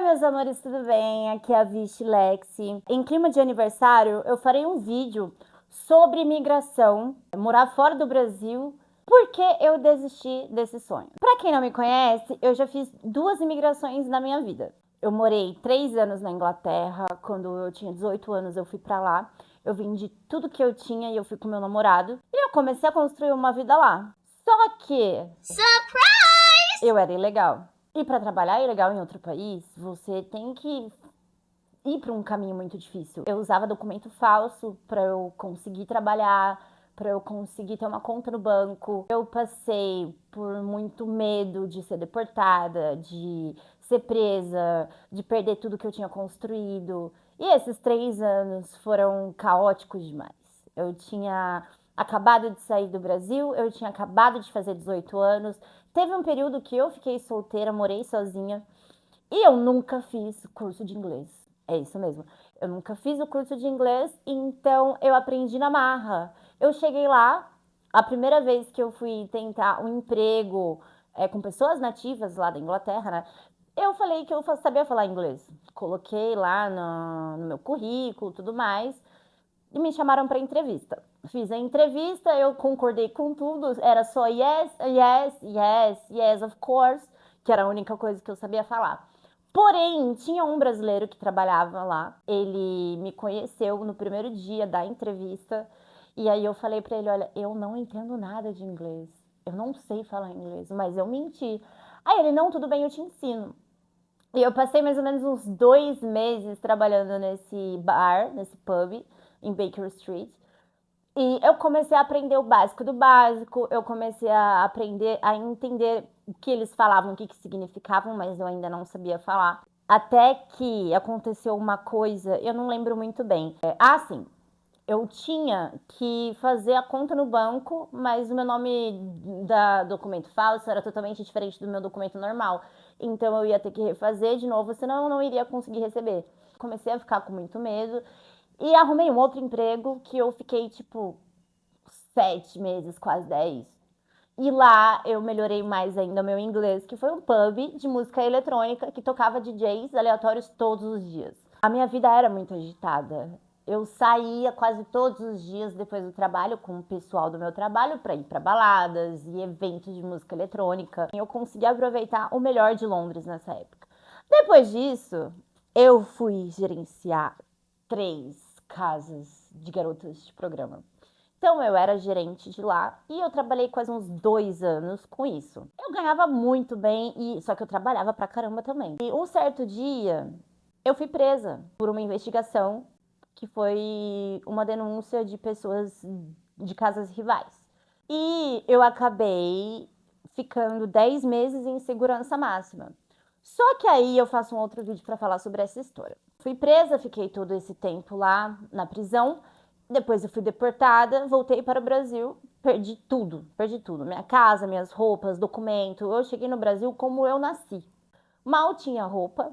meus amores, tudo bem? Aqui é a Vichy Lexi. Em clima de aniversário, eu farei um vídeo sobre imigração, morar fora do Brasil, porque eu desisti desse sonho. Pra quem não me conhece, eu já fiz 2 imigrações na minha vida. Eu morei 3 anos na Inglaterra. Quando eu tinha 18 anos, eu fui pra lá. Eu vendi tudo que eu tinha e eu fui com meu namorado. E eu comecei a construir uma vida lá. Só que Surprise! eu era ilegal. E para trabalhar ilegal em outro país, você tem que ir para um caminho muito difícil. Eu usava documento falso para eu conseguir trabalhar, para eu conseguir ter uma conta no banco. Eu passei por muito medo de ser deportada, de ser presa, de perder tudo que eu tinha construído. E esses 3 anos foram caóticos demais. Eu tinha acabado de sair do Brasil, eu tinha acabado de fazer 18 anos. Teve um período que eu fiquei solteira, morei sozinha. E eu nunca fiz curso de inglês. É isso mesmo. Eu nunca fiz o curso de inglês, então eu aprendi na marra. Eu cheguei lá, a primeira vez que eu fui tentar um emprego com pessoas nativas lá da Inglaterra, né? Eu falei que eu sabia falar inglês. Coloquei lá no meu currículo e tudo mais. E me chamaram para entrevista. Fiz a entrevista, eu concordei com tudo, era só yes, yes, yes, yes, of course, que era a única coisa que eu sabia falar. Porém, tinha um brasileiro que trabalhava lá, ele me conheceu no primeiro dia da entrevista, e aí eu falei para ele, olha, eu não entendo nada de inglês, eu não sei falar inglês, mas eu menti. Aí ele, não, tudo bem, eu te ensino. E eu passei mais ou menos uns 2 meses trabalhando nesse bar, nesse pub, em Baker Street. E eu comecei a aprender o básico do básico, eu comecei a aprender a entender o que eles falavam, o que significavam, mas eu ainda não sabia falar. Até que aconteceu uma coisa, eu não lembro muito bem. Sim, eu tinha que fazer a conta no banco, mas o meu nome da documento falso era totalmente diferente do meu documento normal. Então eu ia ter que refazer de novo, senão eu não iria conseguir receber. Comecei a ficar com muito medo e arrumei um outro emprego que eu fiquei tipo 7 meses, quase 10. E lá eu melhorei mais ainda o meu inglês, que foi um pub de música eletrônica que tocava DJs aleatórios todos os dias. A minha vida era muito agitada. Eu saía quase todos os dias depois do trabalho com o pessoal do meu trabalho para ir para baladas e eventos de música eletrônica. Eu consegui aproveitar o melhor de Londres nessa época. Depois disso, eu fui gerenciar 3 casas de garotas de programa. Então eu era gerente de lá e eu trabalhei quase uns 2 anos com isso. Eu ganhava muito bem, só que eu trabalhava pra caramba também. E um certo dia eu fui presa por uma investigação que foi uma denúncia de pessoas de casas rivais. E eu acabei ficando 10 meses em segurança máxima. Só que aí eu faço um outro vídeo para falar sobre essa história. Fui presa, fiquei todo esse tempo lá na prisão. Depois eu fui deportada, voltei para o Brasil, perdi tudo. Minha casa, minhas roupas, documento. Eu cheguei no Brasil como eu nasci. Mal tinha roupa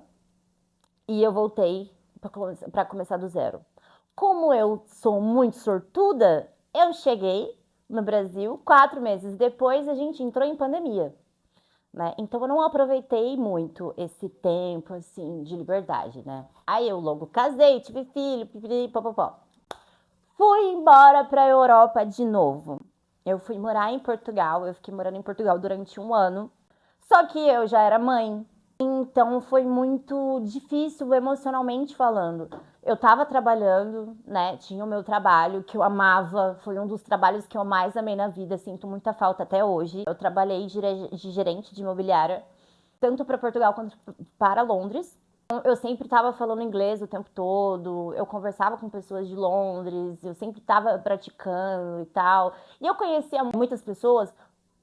e eu voltei para começar do zero. Como eu sou muito sortuda, eu cheguei no Brasil 4 meses depois, a gente entrou em pandemia. Né? Então eu não aproveitei muito esse tempo assim de liberdade, né? Aí eu logo casei, tive filho, pipipipopopó. Fui embora para a Europa de novo. Eu fui morar em Portugal, eu fiquei morando em Portugal durante 1 ano. Só que eu já era mãe, então foi muito difícil emocionalmente falando. Eu tava trabalhando, né? Tinha o meu trabalho que eu amava, foi um dos trabalhos que eu mais amei na vida, sinto muita falta até hoje. Eu trabalhei de gerente de imobiliária, tanto para Portugal quanto para Londres. Eu sempre estava falando inglês o tempo todo, eu conversava com pessoas de Londres, eu sempre estava praticando e tal. E eu conhecia muitas pessoas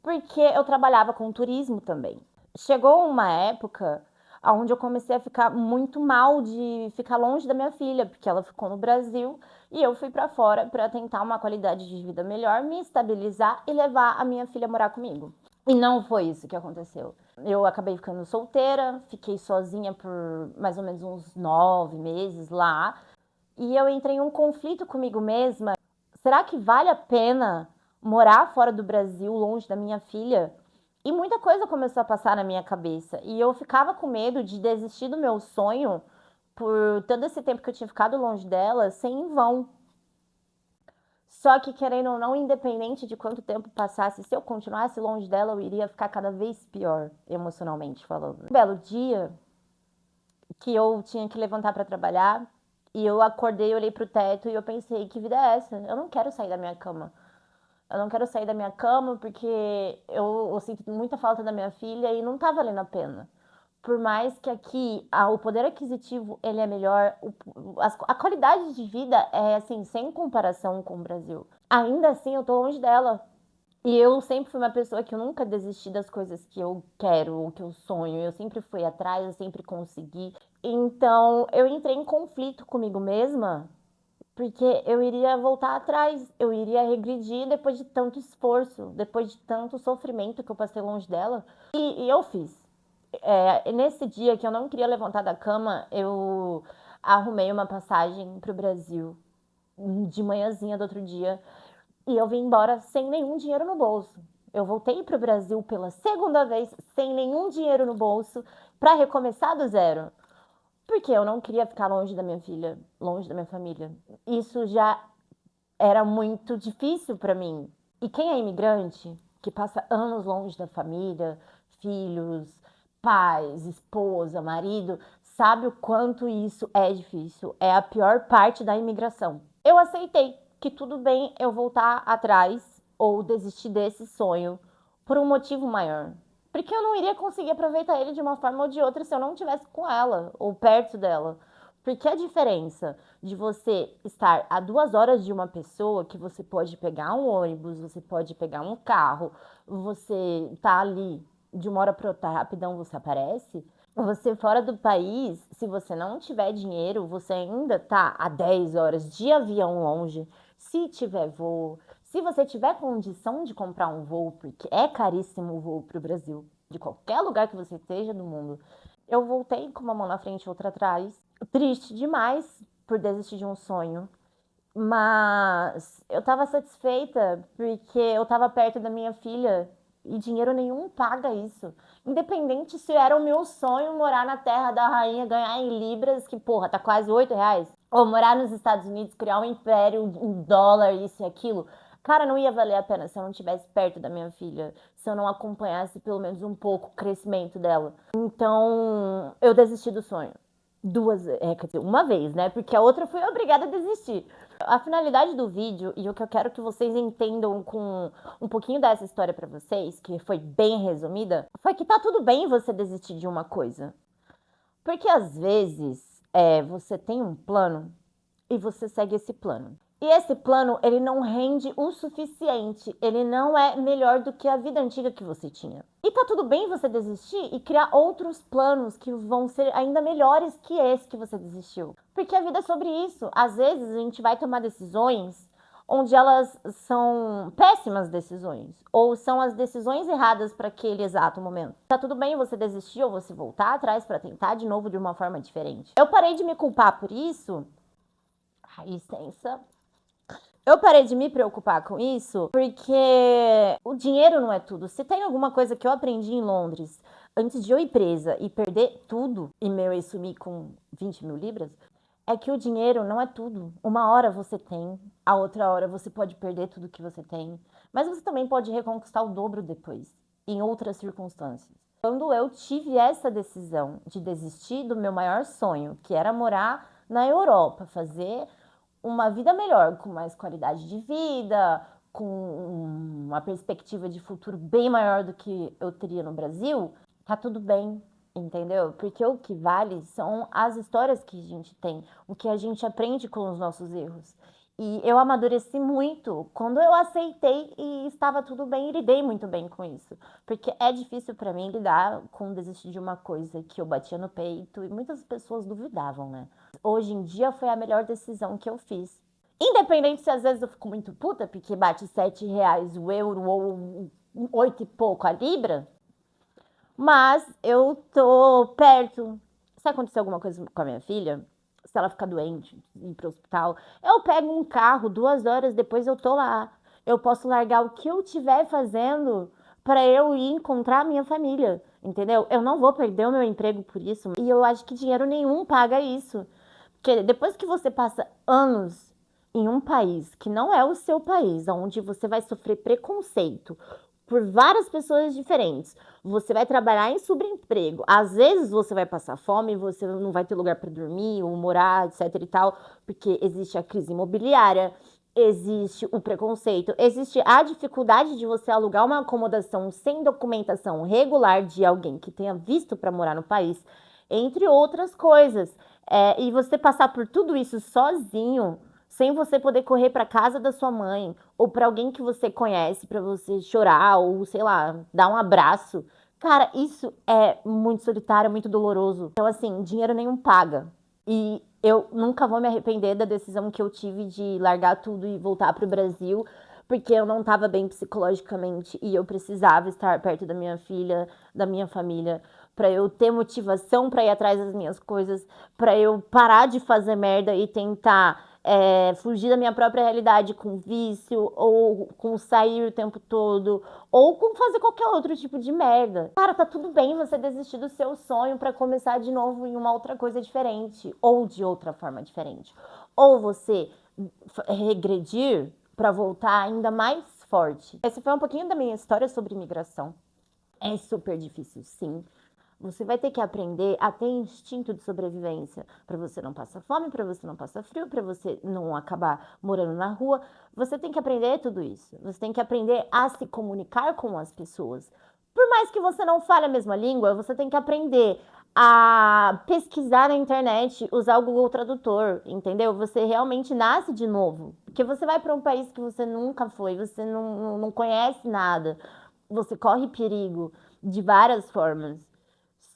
porque eu trabalhava com turismo também. Chegou uma época onde eu comecei a ficar muito mal de ficar longe da minha filha, porque ela ficou no Brasil e eu fui para fora para tentar uma qualidade de vida melhor, me estabilizar e levar a minha filha a morar comigo. E não foi isso que aconteceu. Eu acabei ficando solteira, fiquei sozinha por mais ou menos uns 9 meses lá. E eu entrei em um conflito comigo mesma. Será que vale a pena morar fora do Brasil, longe da minha filha? E muita coisa começou a passar na minha cabeça. E eu ficava com medo de desistir do meu sonho por todo esse tempo que eu tinha ficado longe dela, sem em vão. Só que, querendo ou não, independente de quanto tempo passasse, se eu continuasse longe dela, eu iria ficar cada vez pior, emocionalmente falando. Um belo dia que eu tinha que levantar para trabalhar, e eu acordei, olhei pro teto e eu pensei, que vida é essa? Eu não quero sair da minha cama. Eu não quero sair da minha cama porque eu sinto muita falta da minha filha e não tá valendo a pena. Por mais que aqui o poder aquisitivo ele é melhor, a qualidade de vida é assim, sem comparação com o Brasil. Ainda assim, eu tô longe dela. E eu sempre fui uma pessoa que eu nunca desisti das coisas que eu quero, que eu sonho. Eu sempre fui atrás, eu sempre consegui. Então, eu entrei em conflito comigo mesma, porque eu iria voltar atrás, eu iria regredir depois de tanto esforço, depois de tanto sofrimento que eu passei longe dela. E eu fiz. Nesse dia que eu não queria levantar da cama, eu arrumei uma passagem para o Brasil de manhãzinha do outro dia e eu vim embora sem nenhum dinheiro no bolso. Eu voltei para o Brasil pela segunda vez sem nenhum dinheiro no bolso para recomeçar do zero. Porque eu não queria ficar longe da minha filha, longe da minha família. Isso já era muito difícil para mim. E quem é imigrante, que passa anos longe da família, filhos, pais, esposa, marido, sabe o quanto isso é difícil. É a pior parte da imigração. Eu aceitei que tudo bem eu voltar atrás ou desistir desse sonho por um motivo maior. Porque eu não iria conseguir aproveitar ele de uma forma ou de outra se eu não estivesse com ela ou perto dela. Porque a diferença de você estar a 2 horas de uma pessoa, que você pode pegar um ônibus, você pode pegar um carro, você tá ali de uma hora para outra, rapidão você aparece. Você fora do país, se você não tiver dinheiro, você ainda tá a 10 horas de avião longe, se tiver voo. Se você tiver condição de comprar um voo, porque é caríssimo o voo para o Brasil, de qualquer lugar que você esteja no mundo, eu voltei com uma mão na frente e outra atrás. Triste demais por desistir de um sonho. Mas eu tava satisfeita porque eu tava perto da minha filha e dinheiro nenhum paga isso. Independente se era o meu sonho morar na terra da rainha, ganhar em libras, que porra, tá quase R$ 8. Ou morar nos Estados Unidos, criar um império em dólar, isso e aquilo. Cara, não ia valer a pena se eu não estivesse perto da minha filha, se eu não acompanhasse pelo menos um pouco o crescimento dela. Então, eu desisti do sonho. Quer dizer, uma vez, né? Porque a outra eu fui obrigada a desistir. A finalidade do vídeo e o que eu quero que vocês entendam com um pouquinho dessa história pra vocês, que foi bem resumida, foi que tá tudo bem você desistir de uma coisa. Porque às vezes você tem um plano e você segue esse plano. E esse plano, ele não rende o suficiente, ele não é melhor do que a vida antiga que você tinha. E tá tudo bem você desistir e criar outros planos que vão ser ainda melhores que esse que você desistiu. Porque a vida é sobre isso. Às vezes a gente vai tomar decisões onde elas são péssimas decisões, ou são as decisões erradas para aquele exato momento. Tá tudo bem você desistir ou você voltar atrás para tentar de novo de uma forma diferente. Eu parei de me culpar por isso. Ai, licença. Eu parei de me preocupar com isso porque o dinheiro não é tudo. Se tem alguma coisa que eu aprendi em Londres antes de eu ir presa e perder tudo e eu sumir com 20 mil libras, é que o dinheiro não é tudo. Uma hora você tem, a outra hora você pode perder tudo que você tem, mas você também pode reconquistar o dobro depois, em outras circunstâncias. Quando eu tive essa decisão de desistir do meu maior sonho, que era morar na Europa, fazer uma vida melhor, com mais qualidade de vida, com uma perspectiva de futuro bem maior do que eu teria no Brasil, tá tudo bem, entendeu? Porque o que vale são as histórias que a gente tem, o que a gente aprende com os nossos erros. E eu amadureci muito quando eu aceitei e estava tudo bem e lidei muito bem com isso. Porque é difícil para mim lidar com desistir de uma coisa que eu batia no peito e muitas pessoas duvidavam, né? Hoje em dia foi a melhor decisão que eu fiz. Independente se às vezes eu fico muito puta, porque bate R$ 7 o euro ou 8 e pouco a libra, mas eu tô perto. Se acontecer alguma coisa com a minha filha, se ela ficar doente, ir pro hospital, eu pego um carro, 2 horas depois eu tô lá. Eu posso largar o que eu estiver fazendo para eu ir encontrar a minha família, entendeu? Eu não vou perder o meu emprego por isso. E eu acho que dinheiro nenhum paga isso. Porque depois que você passa anos em um país que não é o seu país, onde você vai sofrer preconceito por várias pessoas diferentes, você vai trabalhar em subemprego, às vezes você vai passar fome, você não vai ter lugar para dormir ou morar, etc e tal, porque existe a crise imobiliária, existe o preconceito, existe a dificuldade de você alugar uma acomodação sem documentação regular de alguém que tenha visto para morar no país, entre outras coisas. E você passar por tudo isso sozinho, sem você poder correr para casa da sua mãe ou para alguém que você conhece para você chorar ou sei lá, dar um abraço. Cara, isso é muito solitário, muito doloroso. Então assim, dinheiro nenhum paga. E eu nunca vou me arrepender da decisão que eu tive de largar tudo e voltar pro Brasil, porque eu não estava bem psicologicamente e eu precisava estar perto da minha filha, da minha família, para eu ter motivação para ir atrás das minhas coisas, para eu parar de fazer merda e tentar fugir da minha própria realidade com vício, ou com sair o tempo todo, ou com fazer qualquer outro tipo de merda. Cara, tá tudo bem você desistir do seu sonho pra começar de novo em uma outra coisa diferente, ou de outra forma diferente. Ou você regredir pra voltar ainda mais forte. Esse foi um pouquinho da minha história sobre imigração. É super difícil, sim. Você vai ter que aprender a ter instinto de sobrevivência para você não passar fome, para você não passar frio, para você não acabar morando na rua. Você tem que aprender tudo isso. Você tem que aprender a se comunicar com as pessoas. Por mais que você não fale a mesma língua, você tem que aprender a pesquisar na internet, usar o Google Tradutor, entendeu? Você realmente nasce de novo. Porque você vai para um país que você nunca foi, você não conhece nada. Você corre perigo de várias formas.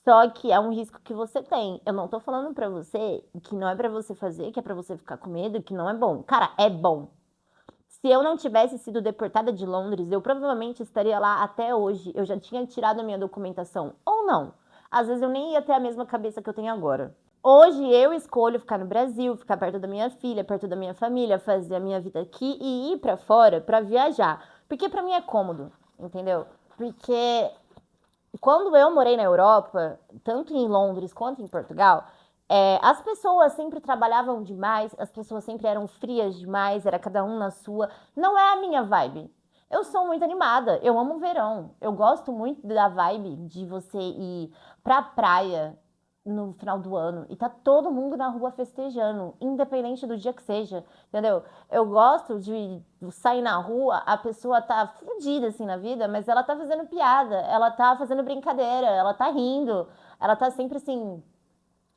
Só que é um risco que você tem. Eu não tô falando pra você que não é pra você fazer, que é pra você ficar com medo, que não é bom. Cara, é bom. Se eu não tivesse sido deportada de Londres, eu provavelmente estaria lá até hoje. Eu já tinha tirado a minha documentação. Ou não. Às vezes eu nem ia ter a mesma cabeça que eu tenho agora. Hoje eu escolho ficar no Brasil, ficar perto da minha filha, perto da minha família, fazer a minha vida aqui e ir pra fora pra viajar. Porque pra mim é cômodo, entendeu? Porque quando eu morei na Europa, tanto em Londres quanto em Portugal, as pessoas sempre trabalhavam demais, as pessoas sempre eram frias demais, era cada um na sua. Não é a minha vibe. Eu sou muito animada, eu amo o verão. Eu gosto muito da vibe de você ir pra praia no final do ano e tá todo mundo na rua festejando, independente do dia que seja, entendeu? Eu gosto de sair na rua, a pessoa tá fudida assim na vida, mas ela tá fazendo piada, ela tá fazendo brincadeira, ela tá rindo, ela tá sempre assim,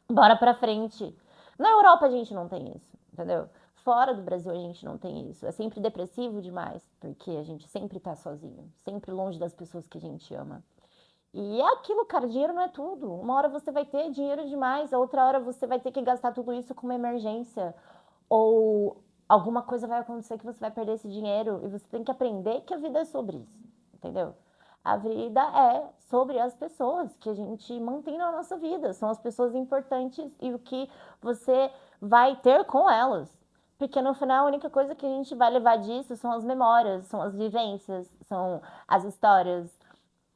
bora pra frente. Na Europa a gente não tem isso, entendeu? Fora do Brasil a gente não tem isso. É sempre depressivo demais, porque a gente sempre tá sozinho, sempre longe das pessoas que a gente ama. E é aquilo, cara, dinheiro não é tudo. Uma hora você vai ter dinheiro demais, a outra hora você vai ter que gastar tudo isso com uma emergência. Ou alguma coisa vai acontecer que você vai perder esse dinheiro e você tem que aprender que a vida é sobre isso, entendeu? A vida é sobre as pessoas que a gente mantém na nossa vida. São as pessoas importantes e o que você vai ter com elas. Porque no final a única coisa que a gente vai levar disso são as memórias, são as vivências, são as histórias.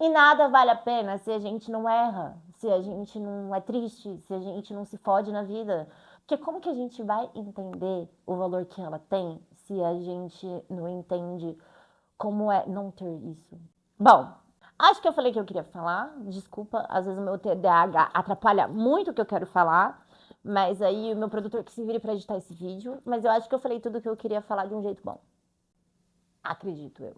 E nada vale a pena se a gente não erra, se a gente não é triste, se a gente não se fode na vida. Porque como que a gente vai entender o valor que ela tem se a gente não entende como é não ter isso? Bom, acho que eu falei o que eu queria falar. Desculpa, às vezes o meu TDAH atrapalha muito o que eu quero falar. Mas aí o meu produtor que se vire pra editar esse vídeo. Mas eu acho que eu falei tudo o que eu queria falar de um jeito bom. Acredito eu.